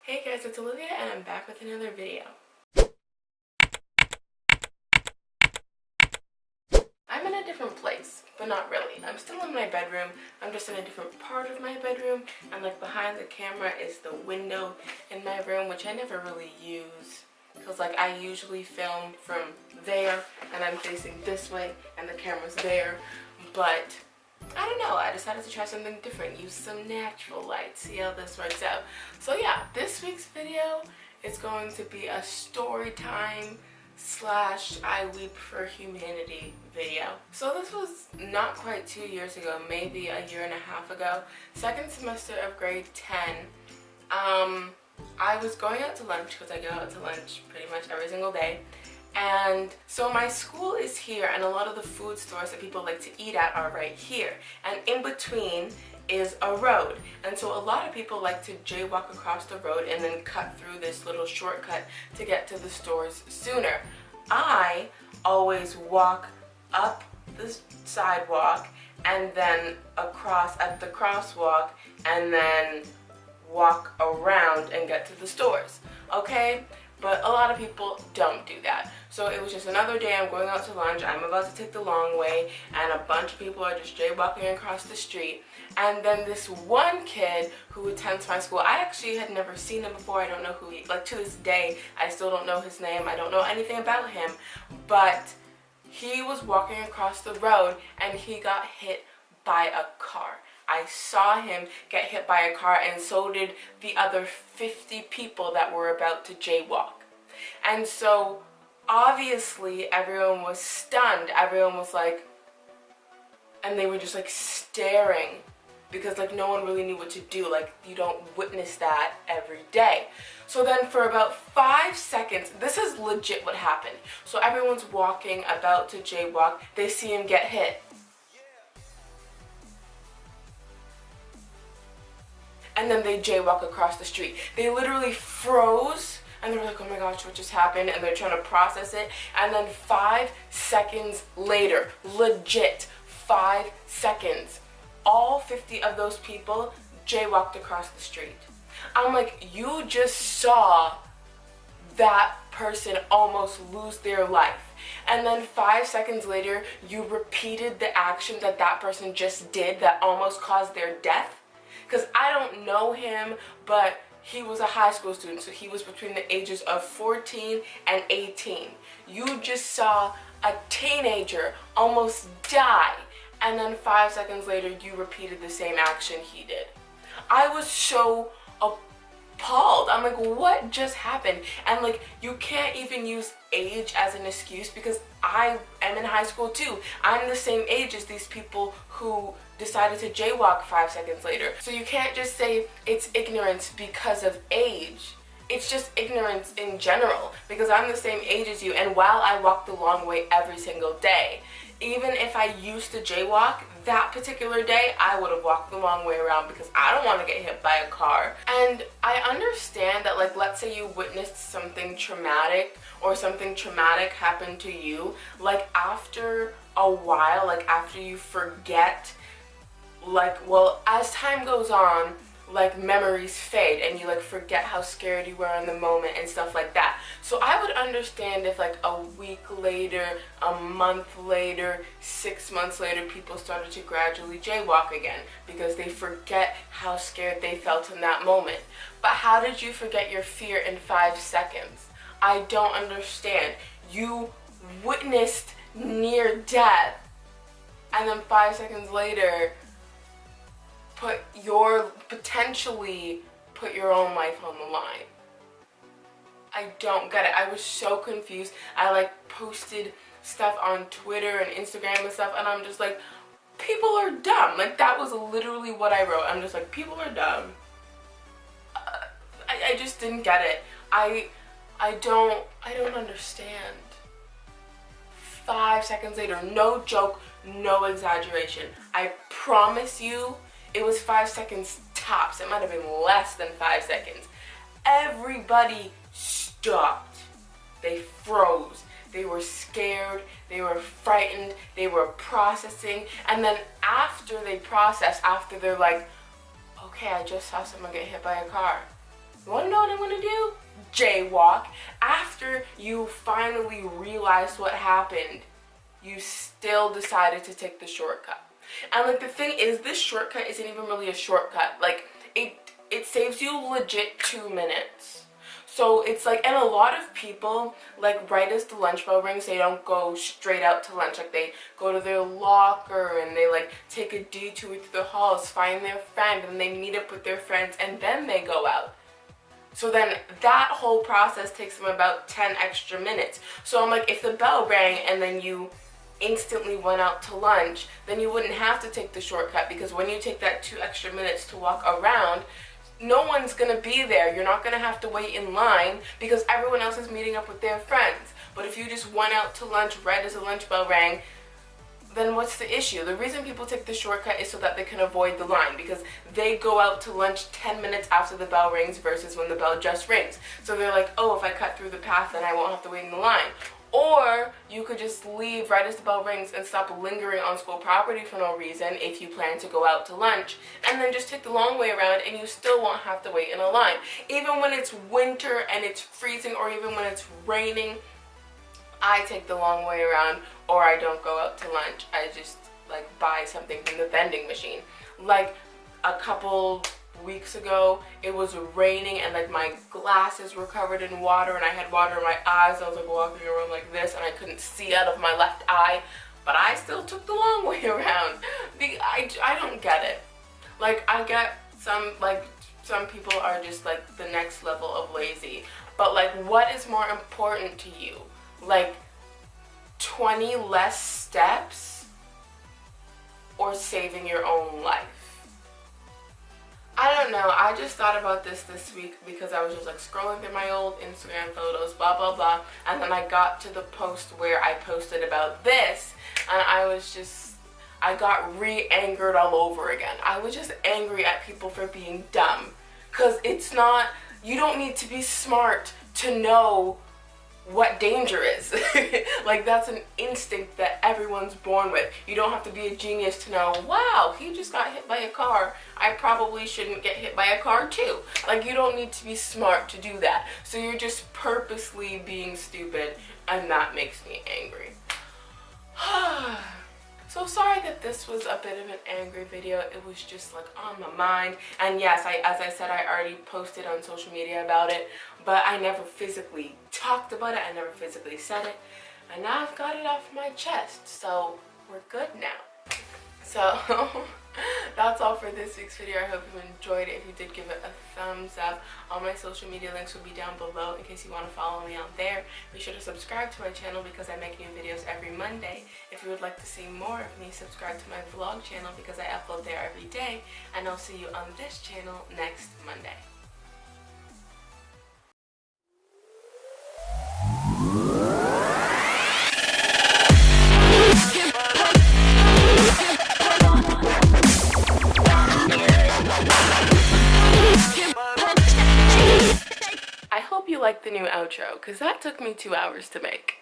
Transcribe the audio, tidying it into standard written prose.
Hey guys, it's Olivia and I'm back with another video. I'm in a different place, but not really. I'm still in my bedroom. I'm just in a different part of my bedroom, and like behind the camera is the window in my room, which I never really use because like I usually film from there and I'm facing this way and the camera's there, but I don't know, I decided to try something different, use some natural light, see how this works out. So yeah, this week's video is going to be a story time / I weep for humanity video. So this was not quite 2 years ago, maybe a year and a half ago, second semester of grade 10. I was going out to lunch because I go out to lunch pretty much every single day. And so my school is here and a lot of the food stores that people like to eat at are right here. And in between is a road. And so a lot of people like to jaywalk across the road and then cut through this little shortcut to get to the stores sooner. I always walk up the sidewalk and then across at the crosswalk and then walk around and get to the stores, okay? But a lot of people don't do that. So it was just another day, I'm going out to lunch, I'm about to take the long way, and a bunch of people are just jaywalking across the street. And then this one kid who attends my school, I actually had never seen him before, I don't know who he, like to this day, I still don't know his name, I don't know anything about him, but he was walking across the road and he got hit by a car. I saw him get hit by a car, and so did the other 50 people that were about to jaywalk. And so obviously everyone was stunned. Everyone was like, and they were just like staring because like no one really knew what to do. Like you don't witness that every day. So then for about 5 seconds, this is legit what happened. So everyone's walking about to jaywalk. They see him get hit. And then they jaywalk across the street. They literally froze and they were like, oh my gosh, what just happened? And they're trying to process it. And then 5 seconds later, legit 5 seconds, all 50 of those people jaywalked across the street. I'm like, you just saw that person almost lose their life. And then 5 seconds later, you repeated the action that that person just did that almost caused their death. Because I don't know him, but he was a high school student, so he was between the ages of 14 and 18. You just saw a teenager almost die, and then 5 seconds later, you repeated the same action he did. I was so appalled. I'm like, what just happened? And like, you can't even use age as an excuse because I am in high school too. I'm the same age as these people who decided to jaywalk 5 seconds later. So you can't just say it's ignorance because of age. It's just ignorance in general because I'm the same age as you, and while I walk the long way every single day, even if I used to jaywalk, that particular day I would have walked the long way around because I don't want to get hit by a car. And I understand that, like, let's say you witnessed something traumatic or something traumatic happened to you, like after a while, like after you forget, like, well, as time goes on, like memories fade and you like forget how scared you were in the moment and stuff like that. So I would understand if like a week later, a month later, 6 months later, people started to gradually jaywalk again because they forget how scared they felt in that moment. But how did you forget your fear in 5 seconds? I don't understand. You witnessed near death and then 5 seconds later potentially put your own life on the line. I don't get it. I was so confused. I like posted stuff on Twitter and Instagram and stuff, and I'm just like, people are dumb. Like that was literally what I wrote. I'm just like, people are dumb. I just didn't get it. I don't understand. 5 seconds later, no joke, no exaggeration. I promise you, it was 5 seconds tops. It might have been less than 5 seconds. Everybody stopped. They froze. They were scared. They were frightened. They were processing. And then after they process, after they're like, okay, I just saw someone get hit by a car. You wanna know what I'm gonna do? Jaywalk. After you finally realized what happened, you still decided to take the shortcut. And like the thing is, this shortcut isn't even really a shortcut. Like it saves you legit 2 minutes. So it's like, and a lot of people, like right as the lunch bell rings, they don't go straight out to lunch. Like they go to their locker and they like take a detour through the halls, find their friend, and they meet up with their friends, and then they go out. So then that whole process takes them about 10 extra minutes. So I'm like, if the bell rang and then you instantly went out to lunch, then you wouldn't have to take the shortcut, because when you take that 2 extra minutes to walk around, no one's gonna be there. You're not gonna have to wait in line because everyone else is meeting up with their friends. But if you just went out to lunch right as the lunch bell rang, then what's the issue? The reason people take the shortcut is so that they can avoid the line, because they go out to lunch 10 minutes after the bell rings versus when the bell just rings. So they're like, oh, if I cut through the path, then I won't have to wait in the line. Or you could just leave right as the bell rings and stop lingering on school property for no reason if you plan to go out to lunch, and then just take the long way around and you still won't have to wait in a line. Even when it's winter and it's freezing, or even when it's raining, I take the long way around, or I don't go out to lunch. I just like buy something from the vending machine. Like a couple weeks ago, it was raining and like my glasses were covered in water and I had water in my eyes. I was like walking around like this and I couldn't see out of my left eye, but I still took the long way around. I don't get it. Like I get some people are just like the next level of lazy, but like what is more important to you? Like 20 less steps or saving your own life? I don't know. I just thought about this week because I was just like scrolling through my old Instagram photos, blah blah blah, and then I got to the post where I posted about this, and I got re-angered all over again. I was just angry at people for being dumb, because it's not, you don't need to be smart to know what danger is. Like that's an instinct that everyone's born with. You don't have to be a genius to know, wow, he just got hit by a car, I probably shouldn't get hit by a car too. Like you don't need to be smart to do that. So you're just purposely being stupid, and that makes me angry. So sorry that this was a bit of an angry video. It was just like on my mind. And yes, as I said, I already posted on social media about it, but I never physically talked about it. I never physically said it. And now I've got it off my chest. So we're good now. So that's all for this week's video. I hope you enjoyed it. If you did, give it a thumbs up. All my social media links will be down below in case you want to follow me out there. Be sure to subscribe to my channel because I make new videos every Monday. If you would like to see more of me, subscribe to my vlog channel because I upload there every day. And I'll see you on this channel next Monday. I hope you like the new outro, because that took me 2 hours to make.